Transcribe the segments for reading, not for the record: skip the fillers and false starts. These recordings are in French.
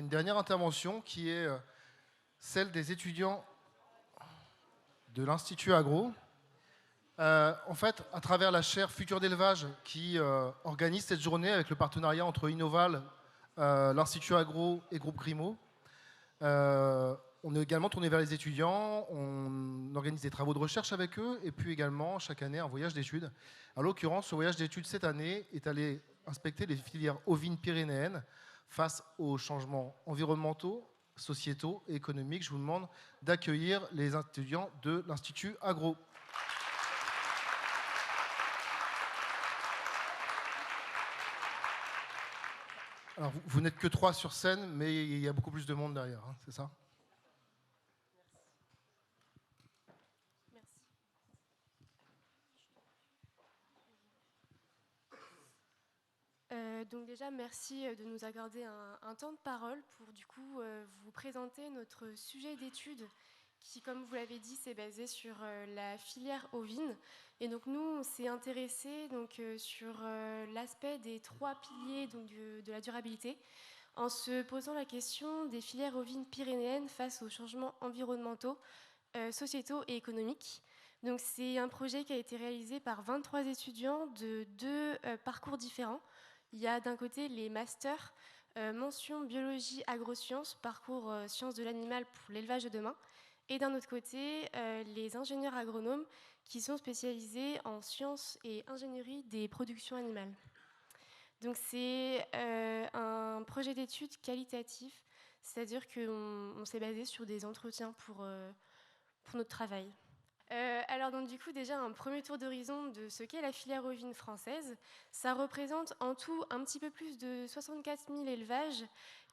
une dernière intervention qui est celle des étudiants de l'Institut Agro. En fait, à travers la chaire Futur d'élevage qui organise cette journée avec le partenariat entre Innoval, l'Institut Agro et Groupe Grimaud, on est également tourné vers les étudiants, on organise des travaux de recherche avec eux et puis également chaque année un voyage d'études. En l'occurrence, ce voyage d'études cette année est allé inspecter les filières ovines pyrénéennes face aux changements environnementaux, sociétaux et économiques. Je vous demande d'accueillir les étudiants de l'Institut Agro. Alors, vous n'êtes que 3 sur scène, mais il y a beaucoup plus de monde derrière, hein, c'est ça ? Merci. Donc déjà, merci de nous accorder un temps de parole pour du coup vous présenter notre sujet d'étude qui, comme vous l'avez dit, c'est basé sur la filière ovine. Et donc nous, on s'est intéressé sur l'aspect des 3 piliers donc, de la durabilité, en se posant la question des filières ovines pyrénéennes face aux changements environnementaux, sociétaux et économiques. Donc c'est un projet qui a été réalisé par 23 étudiants de 2 parcours différents. Il y a d'un côté les masters mention biologie agrosciences, parcours sciences de l'animal pour l'élevage de demain, et d'un autre côté les ingénieurs agronomes qui sont spécialisés en sciences et ingénierie des productions animales. Donc c'est un projet d'étude qualitatif, c'est-à-dire qu'on s'est basé sur des entretiens pour notre travail. Alors donc du coup déjà un premier tour d'horizon de ce qu'est la filière ovine française. Ça représente en tout un petit peu plus de 64 000 élevages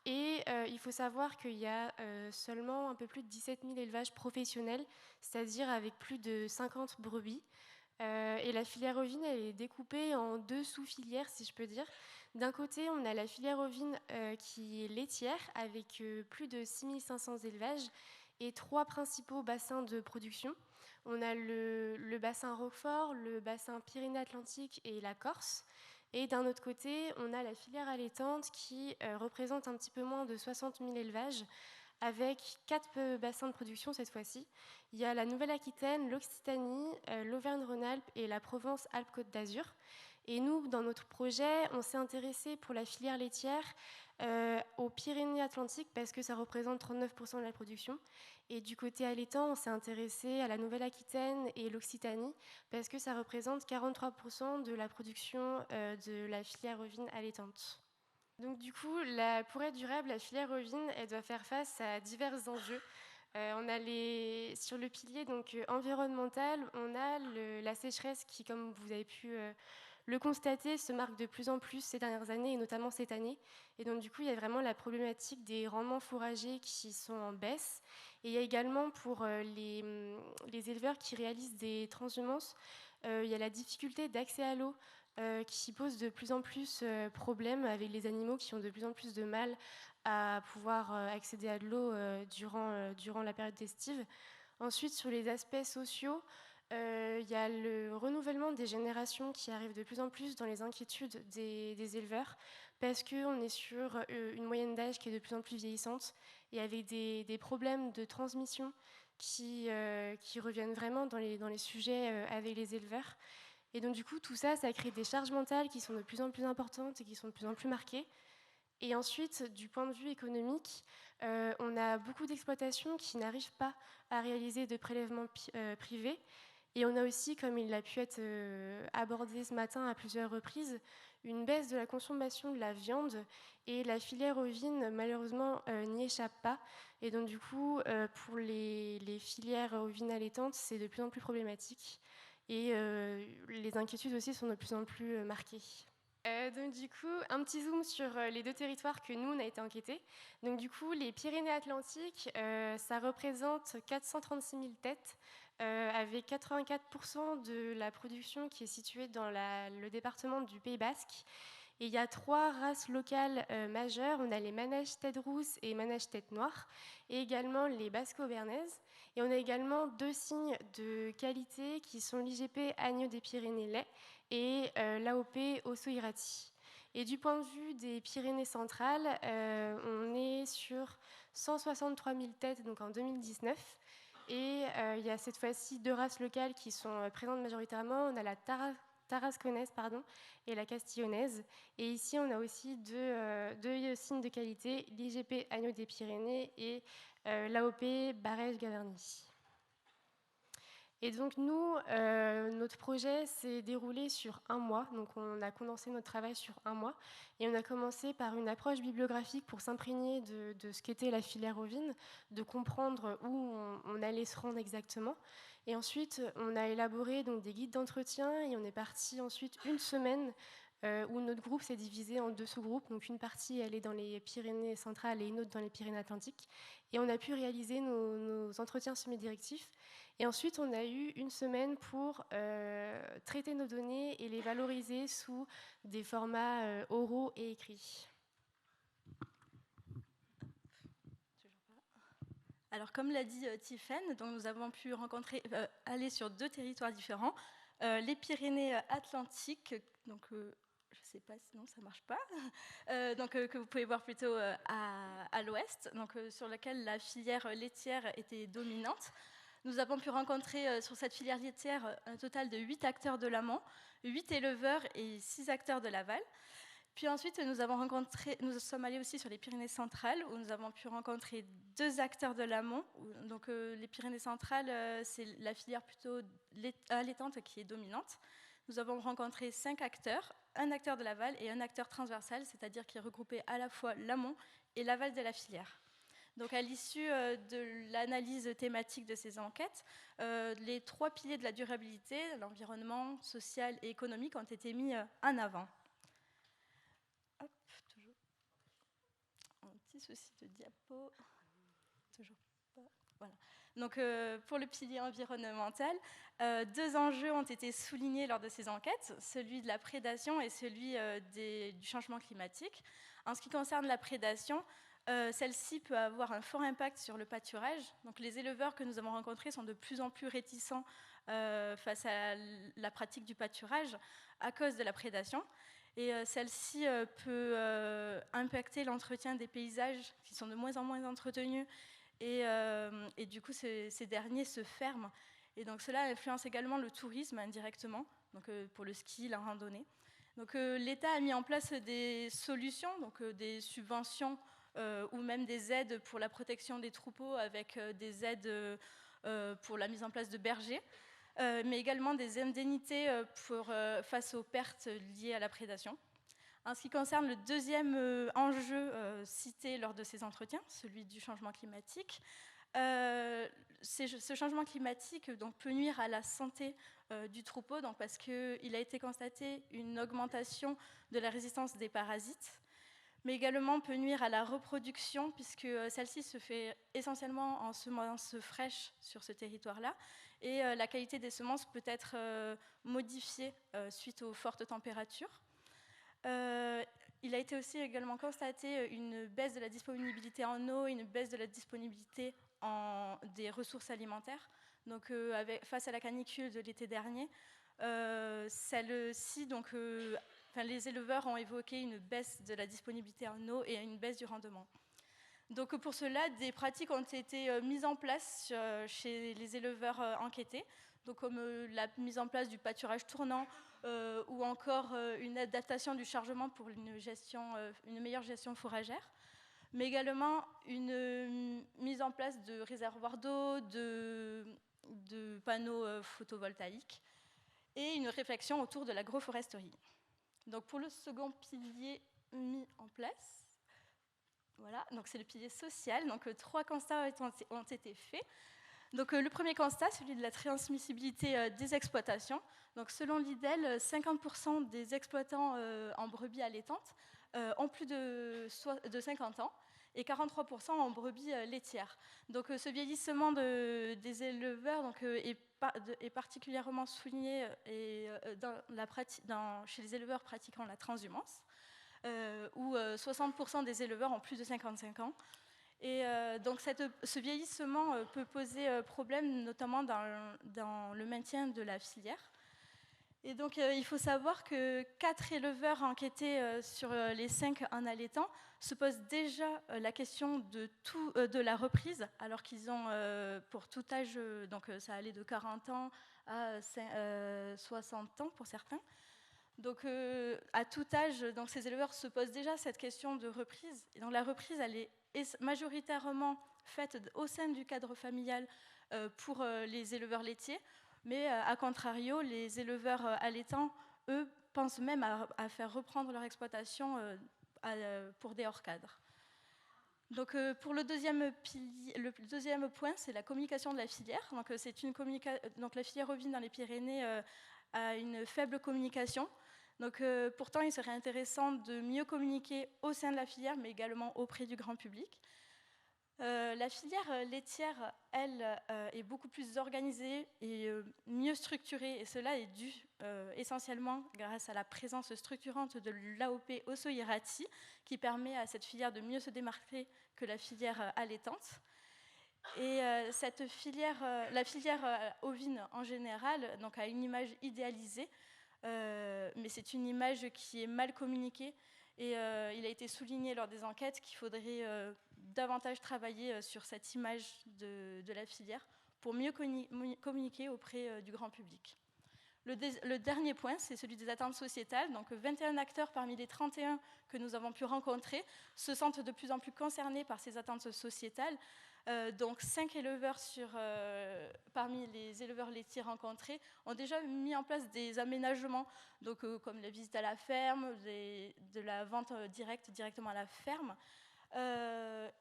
et il faut savoir qu'il y a seulement un peu plus de 17 000 élevages professionnels, c'est-à-dire avec plus de 50 brebis. Et la filière ovine, elle est découpée en 2 sous-filières, si je peux dire. D'un côté, on a la filière ovine qui est laitière, avec plus de 6 500 élevages et 3 principaux bassins de production. On a le bassin Roquefort, le bassin Pyrénées-Atlantiques et la Corse. Et d'un autre côté, on a la filière allaitante qui représente un petit peu moins de 60 000 élevages, avec 4 bassins de production cette fois-ci. Il y a la Nouvelle-Aquitaine, l'Occitanie, l'Auvergne-Rhône-Alpes et la Provence-Alpes-Côte d'Azur. Et nous, dans notre projet, on s'est intéressé pour la filière laitière aux Pyrénées-Atlantiques parce que ça représente 39% de la production. Et du côté allaitant, on s'est intéressé à la Nouvelle-Aquitaine et l'Occitanie parce que ça représente 43% de la production de la filière ovine allaitante. Donc du coup, pour être durable, la filière ovine, elle doit faire face à divers enjeux. On a sur le pilier environnemental, on a la sécheresse qui, comme vous avez pu le constater, se marque de plus en plus ces dernières années, et notamment cette année. Et donc du coup, il y a vraiment la problématique des rendements fourragers qui sont en baisse. Et il y a également pour les éleveurs qui réalisent des transhumances, il y a la difficulté d'accès à l'eau qui pose de plus en plus problème avec les animaux qui ont de plus en plus de mal à pouvoir accéder à de l'eau durant la période estive. Ensuite, sur les aspects sociaux, il y a le renouvellement des générations qui arrive de plus en plus dans les inquiétudes des éleveurs parce qu'on est sur une moyenne d'âge qui est de plus en plus vieillissante et avec des problèmes de transmission qui reviennent vraiment dans les sujets avec les éleveurs. Et donc du coup, tout ça, ça crée des charges mentales qui sont de plus en plus importantes et qui sont de plus en plus marquées. Et ensuite, du point de vue économique, on a beaucoup d'exploitations qui n'arrivent pas à réaliser de prélèvements privés. Et on a aussi, comme il a pu être abordé ce matin à plusieurs reprises, une baisse de la consommation de la viande. Et la filière ovine, malheureusement, n'y échappe pas. Et donc du coup, pour les filières ovines allaitantes, c'est de plus en plus problématique. Et les inquiétudes aussi sont de plus en plus marquées. Donc du coup, un petit zoom sur les 2 territoires que nous, on a été enquêtés. Donc du coup, les Pyrénées-Atlantiques, ça représente 436 000 têtes, avec 84% de la production qui est située dans le département du Pays Basque. Et il y a 3 races locales majeures. On a les manèges tête rousse et manèges tête noire, et également les basco-bernaises. Et on a également 2 signes de qualité qui sont l'IGP Agneau des Pyrénées lait et l'AOP Osso Irati. Et du point de vue des Pyrénées centrales, on est sur 163 000 têtes donc en 2019. Et il y a cette fois-ci 2 races locales qui sont présentes majoritairement. On a la tarasconnaise et la castillonnaise. Et ici, on a aussi deux signes de qualité, l'IGP Agneau des Pyrénées et l'AOP Barège-Gavernie. Et donc nous, notre projet s'est déroulé sur 1 mois. Donc on a condensé notre travail sur 1 mois. Et on a commencé par une approche bibliographique pour s'imprégner de ce qu'était la filière ovine, de comprendre où on allait se rendre exactement. Et ensuite, on a élaboré donc, des guides d'entretien et on est parti ensuite une semaine où notre groupe s'est divisé en 2 sous-groupes. Donc une partie, elle est dans les Pyrénées centrales et une autre dans les Pyrénées-Atlantiques. Et on a pu réaliser nos entretiens semi-directifs. Et ensuite, on a eu une semaine pour traiter nos données et les valoriser sous des formats oraux et écrits. Alors, comme l'a dit Tiffaine, donc nous avons pu aller sur 2 territoires différents. Les Pyrénées-Atlantiques, donc je ne sais pas, sinon ça ne marche pas, que vous pouvez voir plutôt à l'ouest, sur lequel la filière laitière était dominante. Nous avons pu rencontrer sur cette filière laitière un total de 8 acteurs de l'amont, 8 éleveurs et 6 acteurs de l'aval. Puis ensuite, nous sommes allés aussi sur les Pyrénées centrales, où nous avons pu rencontrer 2 acteurs de l'amont. Donc les Pyrénées centrales, c'est la filière plutôt allaitante qui est dominante. Nous avons rencontré 5 acteurs, un acteur de l'aval et un acteur transversal, c'est-à-dire qui regroupait à la fois l'amont et l'aval de la filière. Donc à l'issue de l'analyse thématique de ces enquêtes, les 3 piliers de la durabilité, l'environnement, social et économique, ont été mis en avant. Hop, toujours un petit souci de diapo. Toujours pas. Voilà. Donc pour le pilier environnemental, 2 enjeux ont été soulignés lors de ces enquêtes, celui de la prédation et celui du changement climatique. En ce qui concerne la prédation, celle-ci peut avoir un fort impact sur le pâturage. Donc, les éleveurs que nous avons rencontrés sont de plus en plus réticents face à la pratique du pâturage à cause de la prédation. Et celle-ci peut impacter l'entretien des paysages qui sont de moins en moins entretenus. Et du coup, ces derniers se ferment. Et donc, cela influence également le tourisme indirectement, donc, pour le ski, la randonnée. Donc, l'État a mis en place des solutions, donc des subventions ou même des aides pour la protection des troupeaux avec des aides pour la mise en place de bergers, mais également des indemnités face aux pertes liées à la prédation. En ce qui concerne le deuxième enjeu cité lors de ces entretiens, celui du changement climatique, ce changement climatique donc, peut nuire à la santé du troupeau donc, parce qu'il a été constaté une augmentation de la résistance des parasites, mais également peut nuire à la reproduction puisque celle-ci se fait essentiellement en semences fraîches sur ce territoire-là et la qualité des semences peut être modifiée suite aux fortes températures. Il a été aussi également constaté une baisse de la disponibilité en eau et une baisse de la disponibilité des ressources alimentaires. Donc, face à la canicule de l'été dernier, celle-ci, donc, les éleveurs ont évoqué une baisse de la disponibilité en eau et une baisse du rendement. Donc, pour cela, des pratiques ont été mises en place chez les éleveurs enquêtés, donc, comme la mise en place du pâturage tournant ou encore une adaptation du chargement pour une meilleure gestion fourragère, mais également une mise en place de réservoirs d'eau, de panneaux photovoltaïques et une réflexion autour de l'agroforesterie. Donc pour le second pilier mis en place, voilà, donc c'est le pilier social. Donc 3 constats ont été faits. Donc le premier constat, celui de la transmissibilité des exploitations. Donc selon l'IDEL, 50% des exploitants en brebis allaitantes ont plus de 50 ans et 43% en brebis laitières. Donc ce vieillissement des éleveurs donc, est particulièrement souligné chez les éleveurs pratiquant la transhumance, où 60% des éleveurs ont plus de 55 ans. Et donc ce vieillissement peut poser problème, notamment dans le maintien de la filière. Et donc, il faut savoir que 4 éleveurs enquêtés sur les 5 en allaitant se posent déjà la question de la reprise, alors qu'ils ont, pour tout âge, donc ça allait de 40 ans à 60 ans pour certains. Donc, à tout âge, donc, ces éleveurs se posent déjà cette question de reprise. Et donc, la reprise, elle est majoritairement faite au sein du cadre familial pour les éleveurs laitiers. Mais à contrario, les éleveurs allaitants, eux, pensent même à faire reprendre leur exploitation pour des hors-cadres. Donc, pour le deuxième point, c'est la communication de la filière. Donc, donc la filière ovine dans les Pyrénées a une faible communication. Donc, pourtant, il serait intéressant de mieux communiquer au sein de la filière, mais également auprès du grand public. La filière laitière, elle, est beaucoup plus organisée et mieux structurée, et cela est dû essentiellement grâce à la présence structurante de l'AOP Osso-Iraty, qui permet à cette filière de mieux se démarquer que la filière allaitante. Et la filière ovine en général donc, a une image idéalisée, mais c'est une image qui est mal communiquée. Et il a été souligné lors des enquêtes qu'il faudrait davantage travailler sur cette image de la filière pour mieux communiquer auprès du grand public. Le dernier point, c'est celui des attentes sociétales. Donc 21 acteurs parmi les 31 que nous avons pu rencontrer se sentent de plus en plus concernés par ces attentes sociétales. Donc 5 éleveurs parmi les éleveurs laitiers rencontrés ont déjà mis en place des aménagements, donc, comme la visite à la ferme, de la vente directement à la ferme.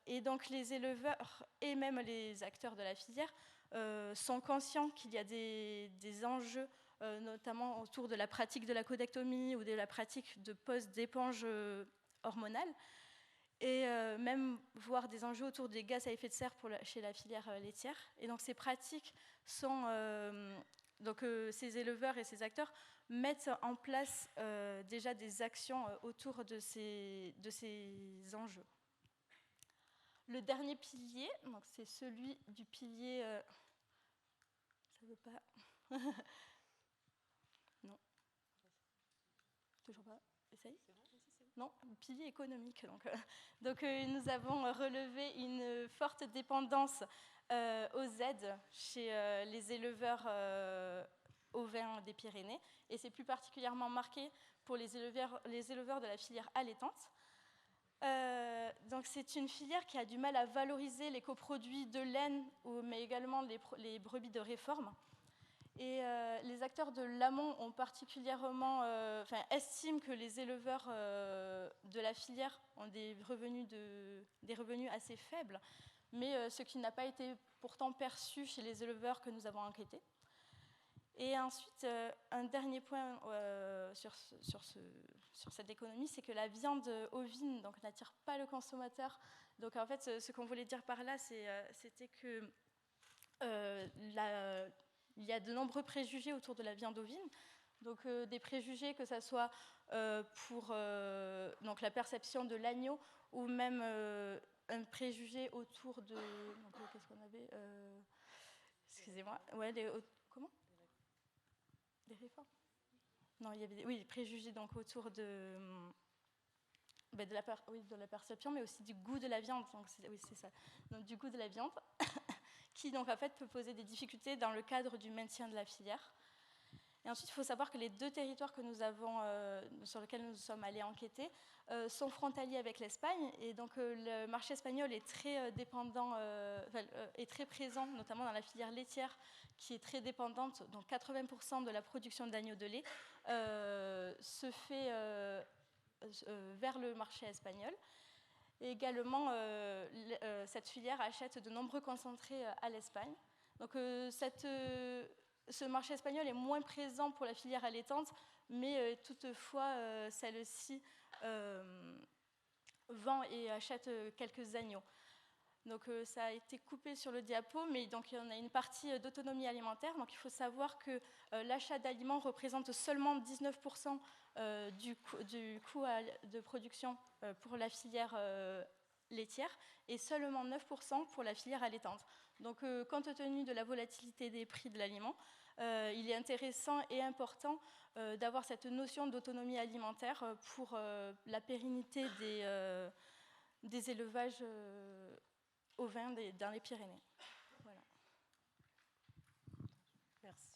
Et donc les éleveurs et même les acteurs de la filière sont conscients qu'il y a des enjeux, notamment autour de la pratique de la caudectomie ou de la pratique de pose d'éponge hormonale. Et même voir des enjeux autour des gaz à effet de serre chez la filière laitière. Et donc ces pratiques sont... ces éleveurs et ces acteurs mettent en place déjà des actions autour de ces enjeux. Le dernier pilier, c'est celui du pilier... ça ne veut pas... non. Toujours pas. Essaye. Non, pilier économique. Donc, nous avons relevé une forte dépendance aux aides chez les éleveurs ovins des Pyrénées, et c'est plus particulièrement marqué pour les éleveurs de la filière allaitante. Donc, c'est une filière qui a du mal à valoriser les coproduits de laine, mais également les brebis de réforme. Et les acteurs de l'amont ont particulièrement, estiment que les éleveurs de la filière ont des revenus assez faibles, mais ce qui n'a pas été pourtant perçu chez les éleveurs que nous avons enquêtés. Et ensuite, un dernier point sur cette économie, c'est que la viande ovine n'attire pas le consommateur. Donc en fait, ce qu'on voulait dire par là, c'était que il y a de nombreux préjugés autour de la viande ovine. Donc des préjugés que ce soit pour la perception de l'agneau, ou même un préjugé autour de... qu'est-ce qu'on avait excusez-moi. Ouais, comment ? Des réformes ? Non, il y avait des préjugés autour de la perception, mais aussi du goût de la viande. Donc, c'est ça. Donc, du goût de la viande, qui donc en fait peut poser des difficultés dans le cadre du maintien de la filière. Et ensuite, il faut savoir que les 2 territoires que nous avons, sur lesquels nous sommes allés enquêter, sont frontaliers avec l'Espagne. Et donc, le marché espagnol est très dépendant, est très présent, notamment dans la filière laitière, qui est très dépendante. Donc, 80% de la production d'agneaux de lait se fait vers le marché espagnol. Et également, cette filière achète de nombreux concentrés à l'Espagne. Donc, ce marché espagnol est moins présent pour la filière allaitante, mais toutefois, celle-ci vend et achète quelques agneaux. Donc, ça a été coupé sur le diapo, mais donc, on a une partie d'autonomie alimentaire. Donc, il faut savoir que l'achat d'aliments représente seulement 19% du coût de production pour la filière laitière, et seulement 9% pour la filière allaitante. Donc, compte tenu de la volatilité des prix de l'aliment, il est intéressant et important d'avoir cette notion d'autonomie alimentaire pour la pérennité des élevages ovins dans les Pyrénées. Voilà. Merci.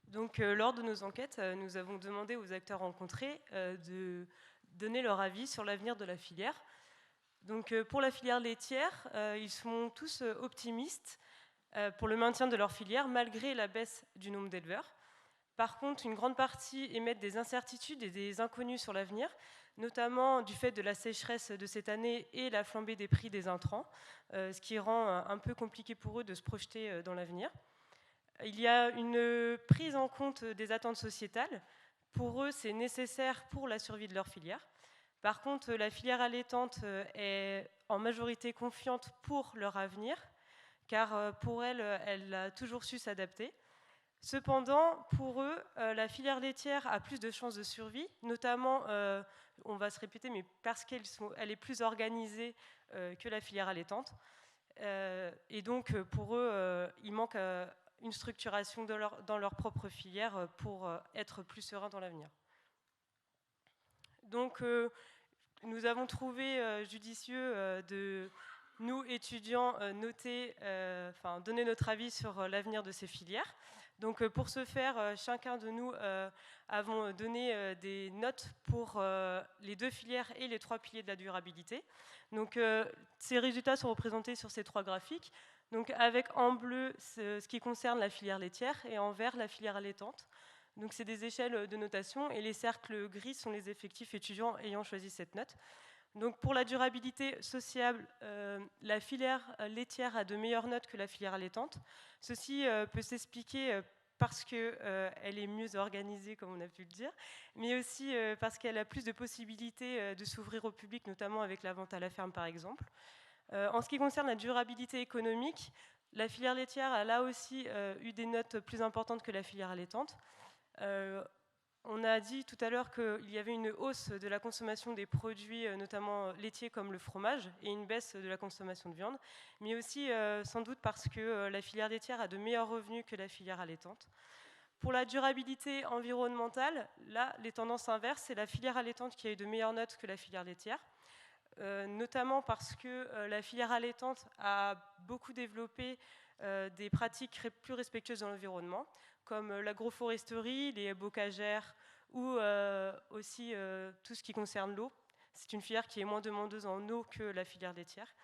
Donc, lors de nos enquêtes, nous avons demandé aux acteurs rencontrés de donner leur avis sur l'avenir de la filière. Donc, pour la filière laitière, ils sont tous optimistes pour le maintien de leur filière, malgré la baisse du nombre d'éleveurs. Par contre, une grande partie émettent des incertitudes et des inconnus sur l'avenir, notamment du fait de la sécheresse de cette année et la flambée des prix des intrants, ce qui rend un peu compliqué pour eux de se projeter dans l'avenir. Il y a une prise en compte des attentes sociétales. Pour eux, c'est nécessaire pour la survie de leur filière. Par contre, la filière allaitante est en majorité confiante pour leur avenir, car pour elle, elle a toujours su s'adapter. Cependant, pour eux, la filière laitière a plus de chances de survie, notamment, on va se répéter, mais parce qu'elle est plus organisée que la filière allaitante. Et donc, pour eux, il manque une structuration dans leur propre filière pour être plus serein dans l'avenir. Donc, nous avons trouvé judicieux de nous, étudiants, donner notre avis sur l'avenir de ces filières. Donc, pour ce faire, chacun de nous avons donné des notes pour les 2 filières et les 3 piliers de la durabilité. Donc, ces résultats sont représentés sur ces 3 graphiques. Donc, avec en bleu ce qui concerne la filière laitière et en vert la filière allaitante. Donc, c'est des échelles de notation et les cercles gris sont les effectifs étudiants ayant choisi cette note. Donc, pour la durabilité sociable, la filière laitière a de meilleures notes que la filière allaitante. Ceci peut s'expliquer parce qu'elle est mieux organisée, comme on a pu le dire, mais aussi parce qu'elle a plus de possibilités de s'ouvrir au public, notamment avec la vente à la ferme, par exemple. En ce qui concerne la durabilité économique, la filière laitière a là aussi eu des notes plus importantes que la filière allaitante. On a dit tout à l'heure qu'il y avait une hausse de la consommation des produits, notamment laitiers comme le fromage, et une baisse de la consommation de viande, mais aussi sans doute parce que la filière laitière a de meilleurs revenus que la filière allaitante. Pour la durabilité environnementale, là, les tendances inverses, c'est la filière allaitante qui a eu de meilleures notes que la filière laitière, notamment parce que la filière allaitante a beaucoup développé des pratiques plus respectueuses de l'environnement, comme l'agroforesterie, les bocagères ou aussi tout ce qui concerne l'eau. C'est une filière qui est moins demandeuse en eau que la filière laitière.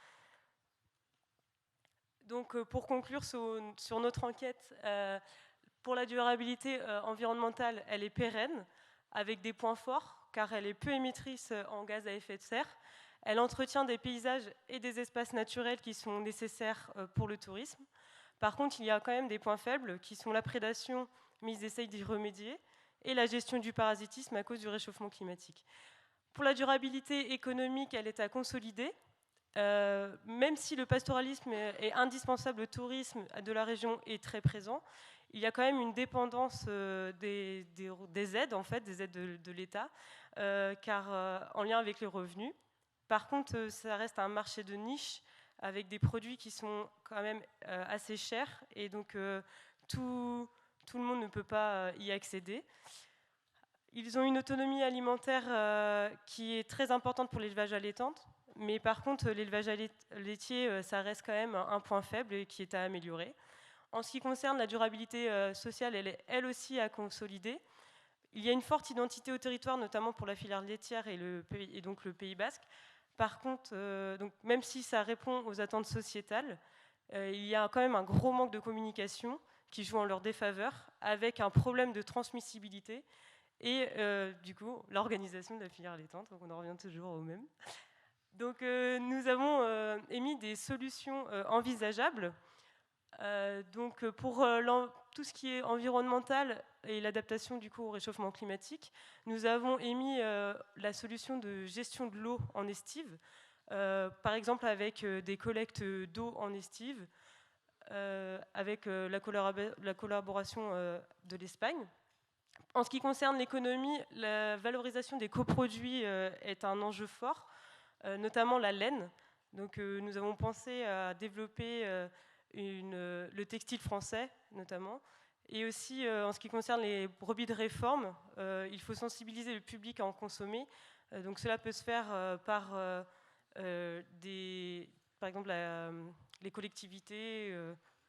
Donc, pour conclure sur notre enquête, pour la durabilité environnementale, elle est pérenne, avec des points forts, car elle est peu émettrice en gaz à effet de serre. Elle entretient des paysages et des espaces naturels qui sont nécessaires pour le tourisme. Par contre, il y a quand même des points faibles qui sont la prédation, mais ils essayent d'y remédier, et la gestion du parasitisme à cause du réchauffement climatique. Pour la durabilité économique, elle est à consolider. Même si le pastoralisme est indispensable au tourisme de la région est très présent, il y a quand même une dépendance des aides, en fait, des aides de l'État, car en lien avec les revenus. Par contre, ça reste un marché de niche avec des produits qui sont quand même assez chers et donc tout le monde ne peut pas y accéder. Ils ont une autonomie alimentaire qui est très importante pour l'élevage allaitant, mais par contre, l'élevage laitier, ça reste quand même un point faible et qui est à améliorer. En ce qui concerne la durabilité sociale, elle est elle aussi à consolider. Il y a une forte identité au territoire, notamment pour la filière laitière et donc le Pays basque. Par contre, donc même si ça répond aux attentes sociétales, il y a quand même un gros manque de communication qui joue en leur défaveur, avec un problème de transmissibilité et du coup l'organisation de la filière allaitante. Donc on en revient toujours au même. Donc nous avons émis des solutions envisageables. Donc pour tout ce qui est environnemental et l'adaptation du coup au réchauffement climatique, nous avons émis la solution de gestion de l'eau en estive, par exemple avec des collectes d'eau en estive, avec la collaboration de l'Espagne. En ce qui concerne l'économie, la valorisation des coproduits est un enjeu fort, notamment la laine. Donc nous avons pensé à développer le textile français, notamment, Et aussi, en ce qui concerne les brebis de réforme, il faut sensibiliser le public à en consommer. Donc cela peut se faire par exemple les collectivités,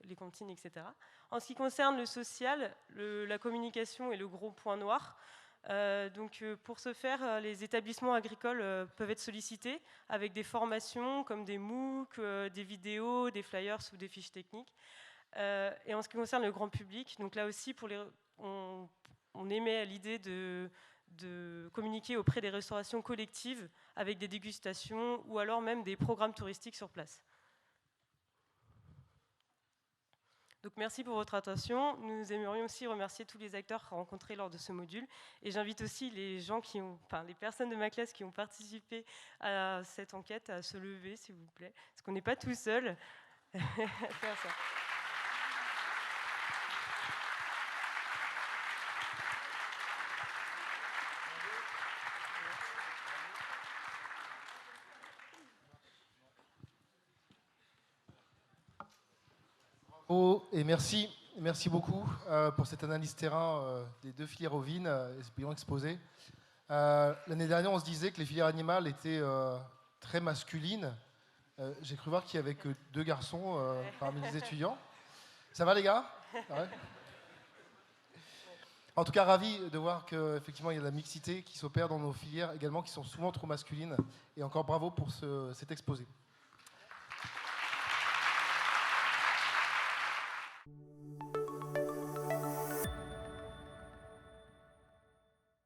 les cantines, etc. En ce qui concerne le social, la communication est le gros point noir. Pour ce faire, les établissements agricoles peuvent être sollicités avec des formations comme des MOOC, des vidéos, des flyers ou des fiches techniques. Et en ce qui concerne le grand public, donc là aussi, on émet l'idée de communiquer auprès des restaurations collectives avec des dégustations ou alors même des programmes touristiques sur place. Donc merci pour votre attention. Nous aimerions aussi remercier tous les acteurs rencontrés lors de ce module. Et j'invite aussi les personnes de ma classe qui ont participé à cette enquête à se lever, s'il vous plaît, parce qu'on n'est pas tout seul à faire ça. Et merci beaucoup pour cette analyse terrain des deux filières ovines bien exposées. L'année dernière, on se disait que les filières animales étaient très masculines. J'ai cru voir qu'il n'y avait que 2 garçons parmi les étudiants. Ça va les gars? Ouais. En tout cas, ravi de voir qu'effectivement il y a de la mixité qui s'opère dans nos filières également, qui sont souvent trop masculines. Et encore bravo pour cet exposé.